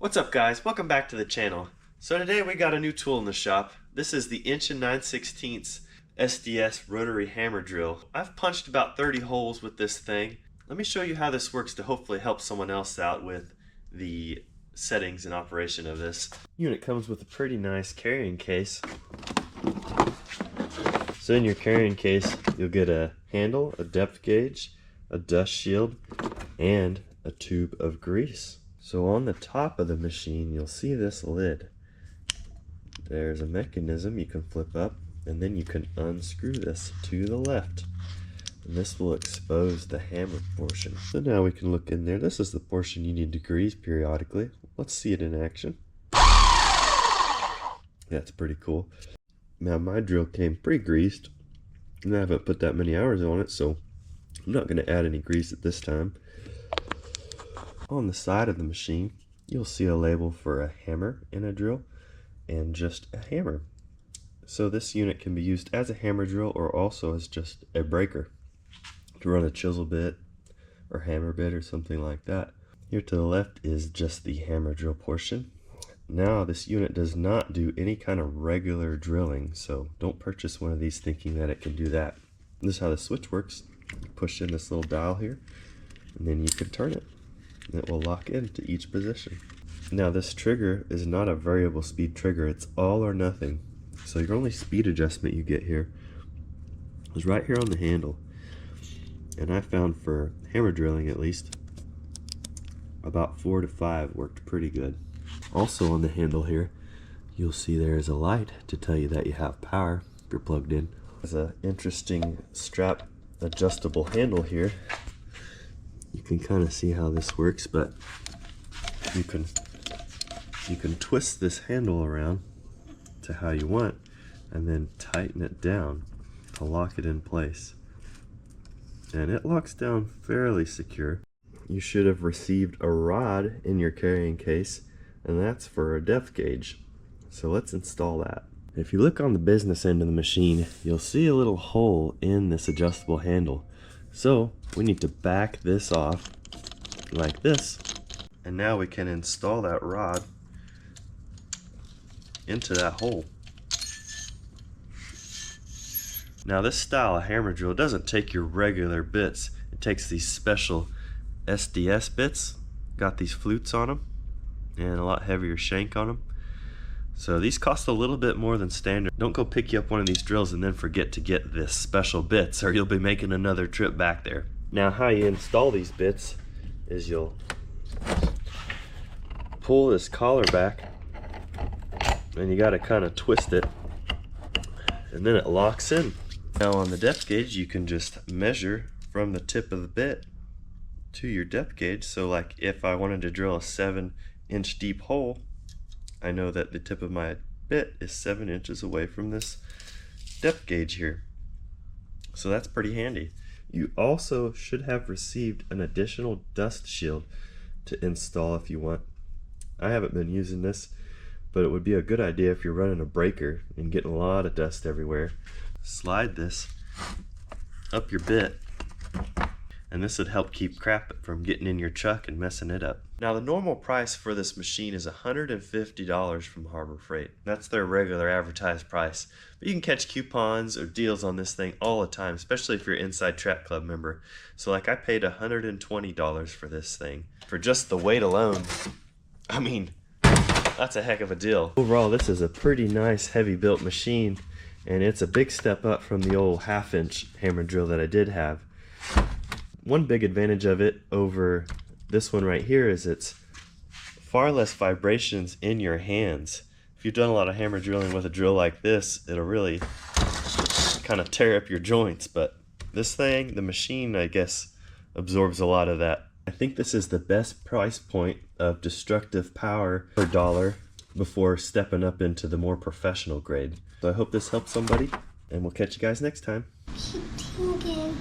What's up guys, welcome back to the channel. So today we got a new tool in the shop. This is the 1 9/16 SDS rotary hammer drill. I've punched about 30 holes with this thing. Let me show you how this works to hopefully help someone else out with the settings and operation of this. Unit comes with a pretty nice carrying case. So in your carrying case you'll get a handle, a depth gauge, a dust shield, and a tube of grease. So on the top of the machine you'll see this lid. There's a mechanism you can flip up, and then you can unscrew this to the left, and this will expose the hammer portion. So now we can look in there. This is the portion you need to grease periodically. Let's see it in action. That's pretty cool. Now my drill came pre-greased and I haven't put that many hours on it, so I'm not going to add any grease at this time. On the side of the machine you'll see a label for a hammer and a drill and just a hammer. So this unit can be used as a hammer drill or also as just a breaker to run a chisel bit or hammer bit or something like that. Here to the left is just the hammer drill portion. Now this unit does not do any kind of regular drilling, so don't purchase one of these thinking that it can do that. This is how the switch works. You push in this little dial here and then you can turn it and it will lock into each position. Now this trigger is not a variable speed trigger, it's all or nothing. So your only speed adjustment you get here is right here on the handle. And I found for hammer drilling at least, about 4 to 5 worked pretty good. Also on the handle here, you'll see there is a light to tell you that you have power if you're plugged in. There's an interesting strap adjustable handle here. You can kind of see how this works, but you can twist this handle around to how you want and then tighten it down to lock it in place. And it locks down fairly secure. You should have received a rod in your carrying case, and that's for a depth gauge. So let's install that. If you look on the business end of the machine, you'll see a little hole in this adjustable handle. So we need to back this off like this. And now we can install that rod into that hole. Now this style of hammer drill doesn't take your regular bits. It takes these special SDS bits. Got these flutes on them and a lot heavier shank on them. So these cost a little bit more than standard. Don't go pick you up one of these drills and then forget to get this special bits, or you'll be making another trip back there. Now how you install these bits is you'll pull this collar back and you got to kind of twist it, and then it locks in. Now on the depth gauge you can just measure from the tip of the bit to your depth gauge. So like if I wanted to drill a 7-inch deep hole, I know that the tip of my bit is 7 inches away from this depth gauge here. So that's pretty handy. You also should have received an additional dust shield to install if you want. I haven't been using this, but it would be a good idea if you're running a breaker and getting a lot of dust everywhere. Slide this up your bit, and this would help keep crap from getting in your chuck and messing it up. Now the normal price for this machine is $150 from Harbor Freight. That's their regular advertised price. But you can catch coupons or deals on this thing all the time, especially if you're an Inside Track Club member. So like I paid $120 for this thing. For just the weight alone, I mean, that's a heck of a deal. Overall, this is a pretty nice heavy built machine, and it's a big step up from the old 1/2-inch hammer drill that I did have. One big advantage of it over this one right here is it's far less vibrations in your hands. If you've done a lot of hammer drilling with a drill like this, it'll really kind of tear up your joints, but this thing, the machine, I guess, absorbs a lot of that. I think this is the best price point of destructive power per dollar before stepping up into the more professional grade. So I hope this helps somebody, and we'll catch you guys next time. Keep thinking.